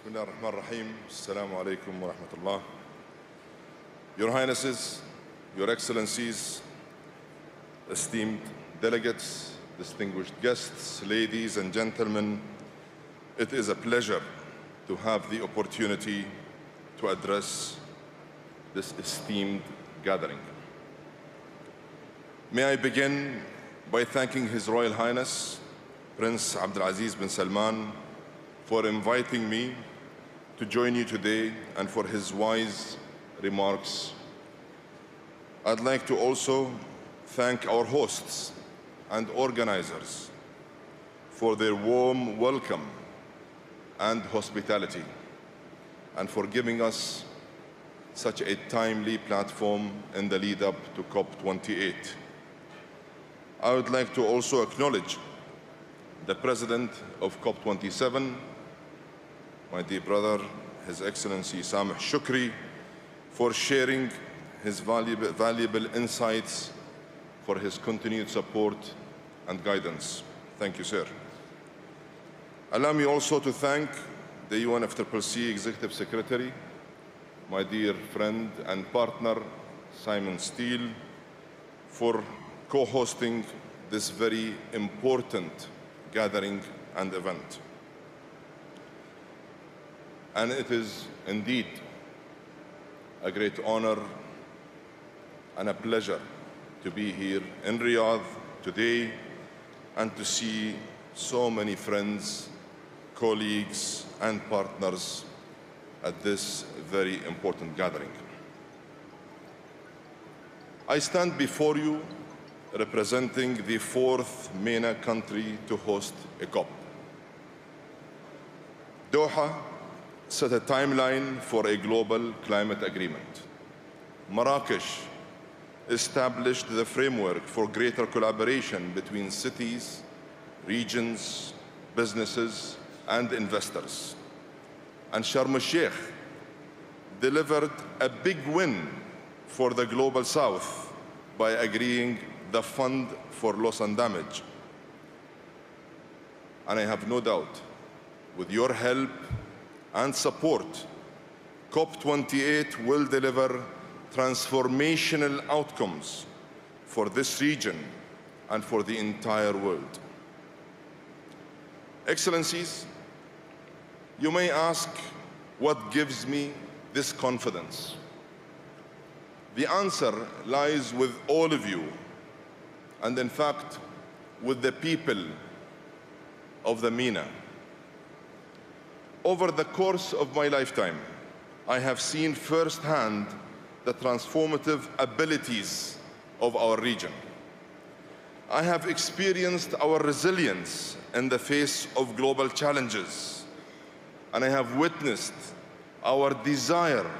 بسم الله الرحمن الرحيم. السلام عليكم ورحمة الله. Your Highnesses, Your Excellencies, esteemed delegates, distinguished guests, ladies and gentlemen, it is a pleasure to have the opportunity to address this esteemed gathering. May I begin by thanking His Royal Highness, Prince Abdulaziz bin Salman, for inviting me to join you today and for his wise remarks. I'd like to also thank our hosts and organizers for their warm welcome and hospitality, and for giving us such a timely platform in the lead up to COP28. I would like to also acknowledge the President of COP27, my dear brother, His Excellency Sameh Shukri, for sharing his valuable insights, for his continued support and guidance. Thank you, sir. Allow me also to thank the UNFCCC Executive Secretary, my dear friend and partner, Simon Steele, for co-hosting this very important gathering and event. And it is indeed a great honor and a pleasure to be here in Riyadh today and to see so many friends, colleagues, and partners at this very important gathering. I stand before you representing the fourth MENA country to host a COP. Doha set a timeline for a global climate agreement. Marrakesh established the framework for greater collaboration between cities, regions, businesses, and investors. And Sharm el-Sheikh delivered a big win for the Global South by agreeing the Fund for Loss and Damage. And I have no doubt, with your help and support, COP28 will deliver transformational outcomes for this region and for the entire world. Excellencies, you may ask what gives me this confidence. The answer lies with all of you, and in fact, with the people of the MENA. Over the course of my lifetime, I have seen firsthand the transformative abilities of our region. I have experienced our resilience in the face of global challenges, and I have witnessed our desire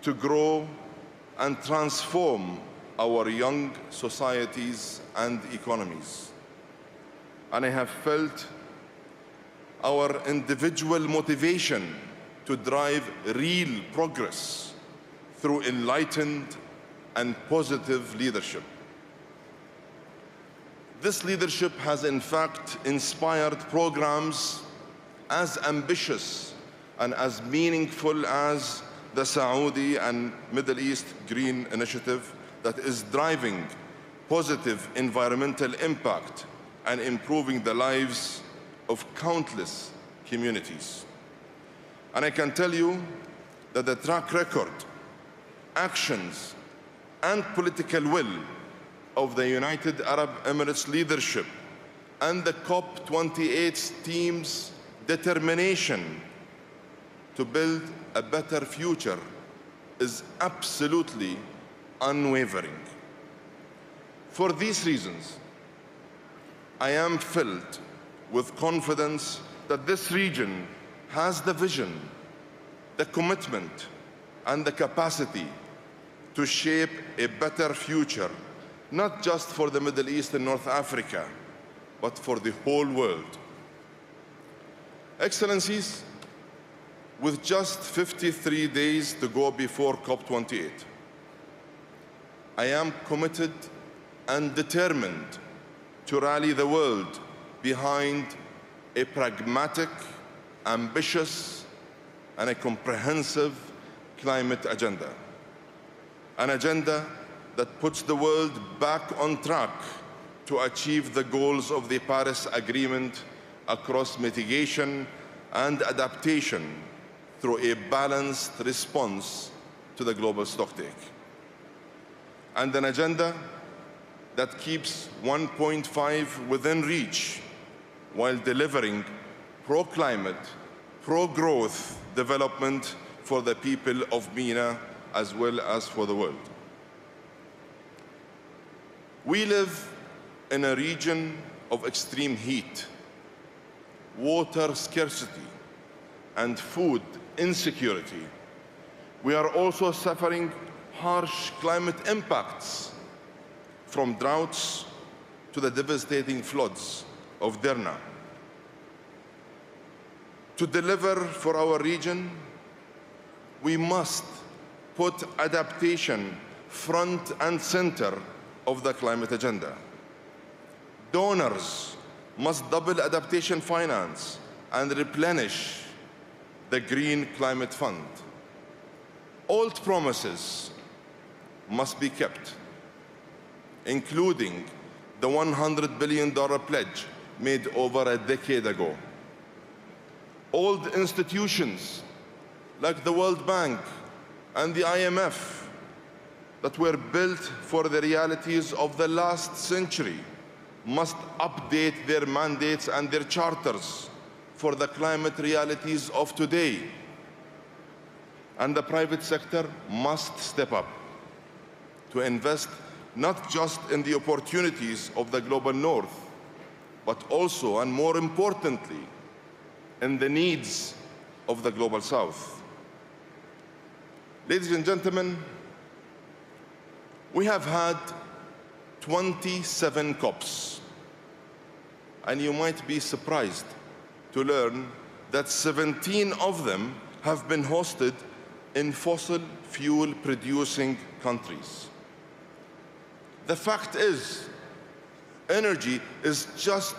to grow and transform our young societies and economies. And I have felt our individual motivation to drive real progress through enlightened and positive leadership. This leadership has in fact inspired programs as ambitious and as meaningful as the Saudi and Middle East Green Initiative that is driving positive environmental impact and improving the lives of countless communities. And I can tell you that the track record, actions, and political will of the United Arab Emirates leadership and the COP28 team's determination to build a better future is absolutely unwavering. For these reasons, I am filled with confidence that this region has the vision, the commitment, and the capacity to shape a better future, not just for the Middle East and North Africa, but for the whole world. Excellencies, with just 53 days to go before COP28, I am committed and determined to rally the world behind a pragmatic, ambitious, and a comprehensive climate agenda. An agenda that puts the world back on track to achieve the goals of the Paris Agreement across mitigation and adaptation through a balanced response to the global stocktake. And an agenda that keeps 1.5 within reach while delivering pro-climate, pro-growth development for the people of MENA as well as for the world. We live in a region of extreme heat, water scarcity, and food insecurity. We are also suffering harsh climate impacts, from droughts to the devastating floods of Derna. To deliver for our region, we must put adaptation front and center of the climate agenda. Donors must double adaptation finance and replenish the Green Climate Fund. Old promises must be kept, including the $100 billion pledge made over a decade ago. Old institutions like the World Bank and the IMF that were built for the realities of the last century must update their mandates and their charters for the climate realities of today. And the private sector must step up to invest not just in the opportunities of the global north, but also, and more importantly, in the needs of the global south. Ladies and gentlemen, we have had 27 COPs, and you might be surprised to learn that 17 of them have been hosted in fossil fuel producing countries. The fact is, energy is just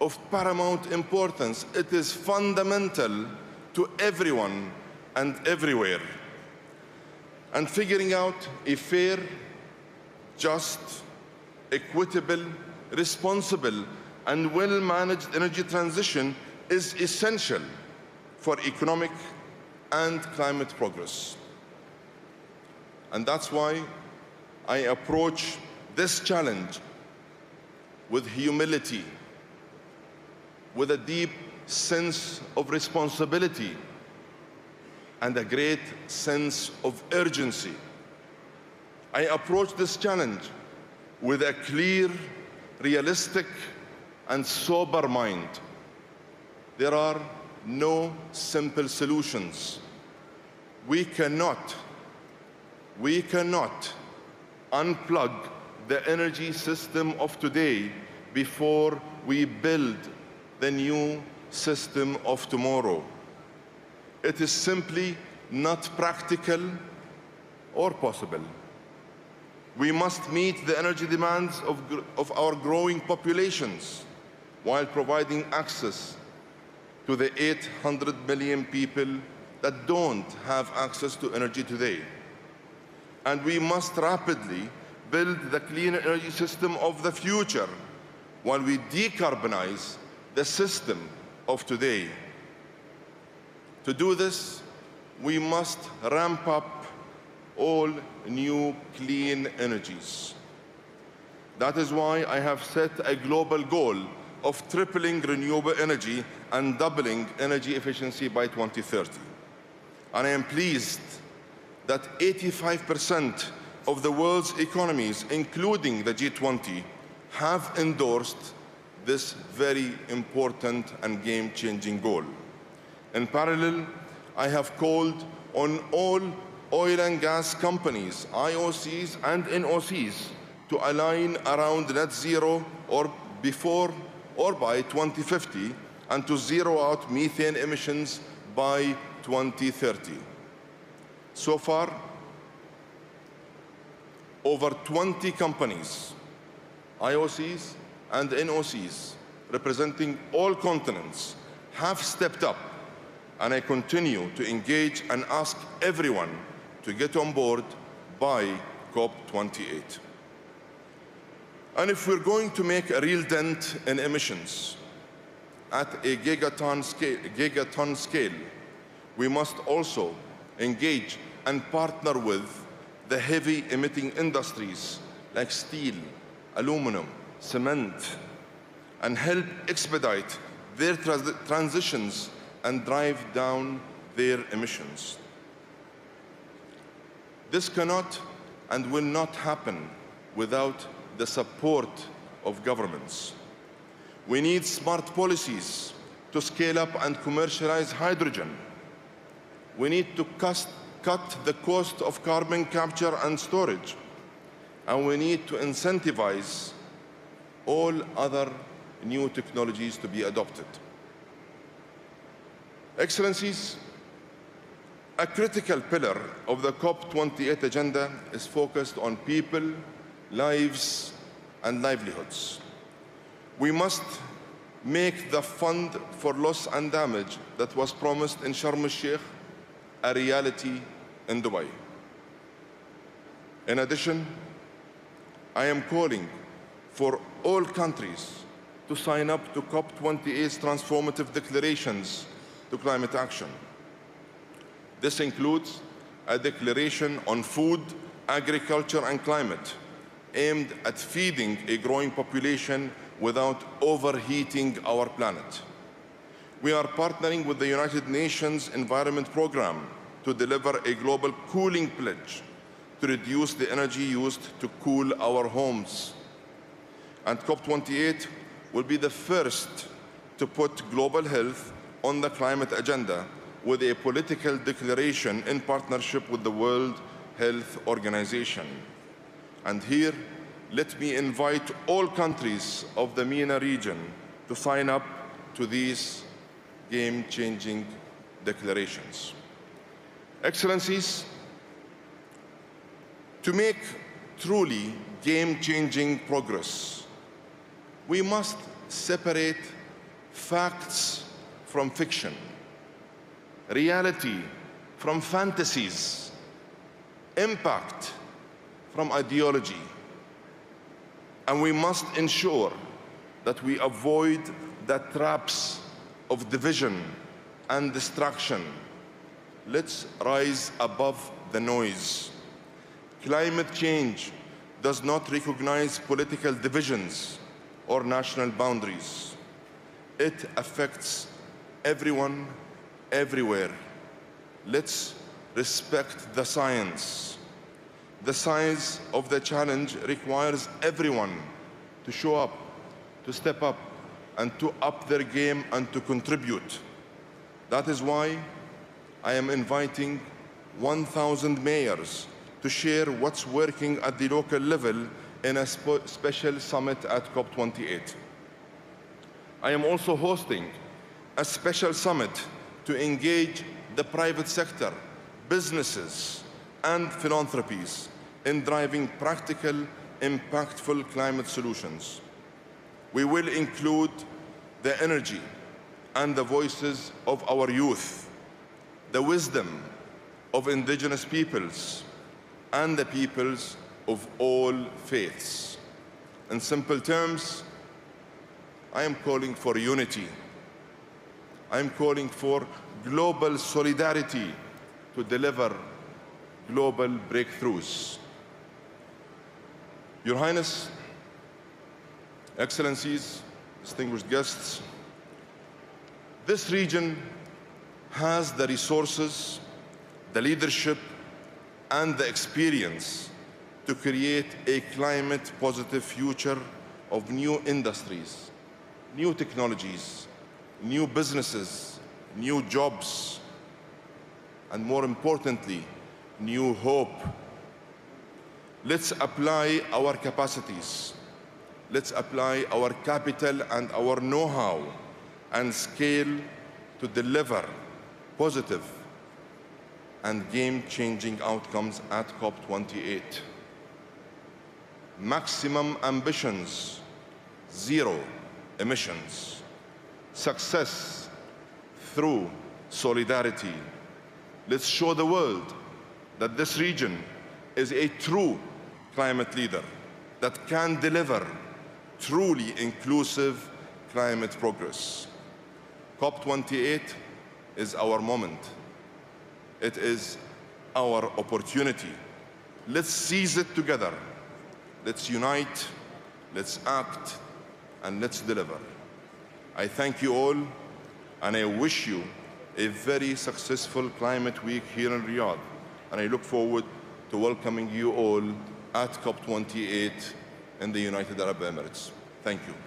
of paramount importance. It is fundamental to everyone and everywhere. And figuring out a fair, just, equitable, responsible, and well-managed energy transition is essential for economic and climate progress. And that's why I approach this challenge with humility, with a deep sense of responsibility, and a great sense of urgency. I approach this challenge with a clear, realistic, and sober mind. There are no simple solutions. We cannot unplug the energy system of today before we build the new system of tomorrow. It is simply not practical or possible. We must meet the energy demands of our growing populations while providing access to the 800 million people that don't have access to energy today. And we must rapidly build the clean energy system of the future while we decarbonize the system of today. To do this, we must ramp up all new clean energies. That is why I have set a global goal of tripling renewable energy and doubling energy efficiency by 2030. And I am pleased that 85% of the world's economies, including the G20, have endorsed this very important and game-changing goal. In parallel, I have called on all oil and gas companies, IOCs and NOCs, to align around net zero or before or by 2050 and to zero out methane emissions by 2030. So far, over 20 companies, IOCs and NOCs, representing all continents, have stepped up and I continue to engage and ask everyone to get on board by COP28. And if we're going to make a real dent in emissions at a gigaton scale, we must also engage and partner with the heavy emitting industries like steel, aluminum, cement, and help expedite their transitions and drive down their emissions. This cannot and will not happen without the support of governments. We need smart policies to scale up and commercialize hydrogen. We need to cut the cost of carbon capture and storage. And we need to incentivize all other new technologies to be adopted. Excellencies, a critical pillar of the COP28 agenda is focused on people, lives, and livelihoods. We must make the fund for loss and damage that was promised in Sharm el-Sheikh a reality in Dubai. In addition, I am calling for all countries to sign up to COP28's transformative declarations to climate action. This includes a declaration on food, agriculture, and climate aimed at feeding a growing population without overheating our planet. We are partnering with the United Nations Environment Programme to deliver a global cooling pledge to reduce the energy used to cool our homes. And COP28 will be the first to put global health on the climate agenda with a political declaration in partnership with the World Health Organization. And here, let me invite all countries of the MENA region to sign up to these game-changing declarations. Excellencies, to make truly game-changing progress, we must separate facts from fiction, reality from fantasies, impact from ideology. And we must ensure that we avoid the traps of division and destruction. Let's rise above the noise. Climate change does not recognize political divisions or national boundaries. It affects everyone, everywhere. Let's respect the science. The size of the challenge requires everyone to show up, to step up, and to up their game and to contribute. That is why I am inviting 1,000 mayors to share what's working at the local level in a special summit at COP28. I am also hosting a special summit to engage the private sector, businesses, and philanthropies in driving practical, impactful climate solutions. We will include the energy and the voices of our youth, the wisdom of indigenous peoples, and the peoples of all faiths. In simple terms, I am calling for unity. I am calling for global solidarity to deliver global breakthroughs. Your Highness, Excellencies, distinguished guests, this region has the resources, the leadership, and the experience to create a climate-positive future of new industries, new technologies, new businesses, new jobs, and more importantly, new hope. Let's apply our capacities. Let's apply our capital and our know-how and scale to deliver positive and game-changing outcomes at COP28. Maximum ambitions, zero emissions. Success through solidarity. Let's show the world that this region is a true climate leader that can deliver truly inclusive climate progress. COP28 is our moment. It is our opportunity. Let's seize it together. Let's unite, let's act, and let's deliver. I thank you all, and I wish you a very successful Climate Week here in Riyadh. And I look forward to welcoming you all at COP28 in the United Arab Emirates. Thank you.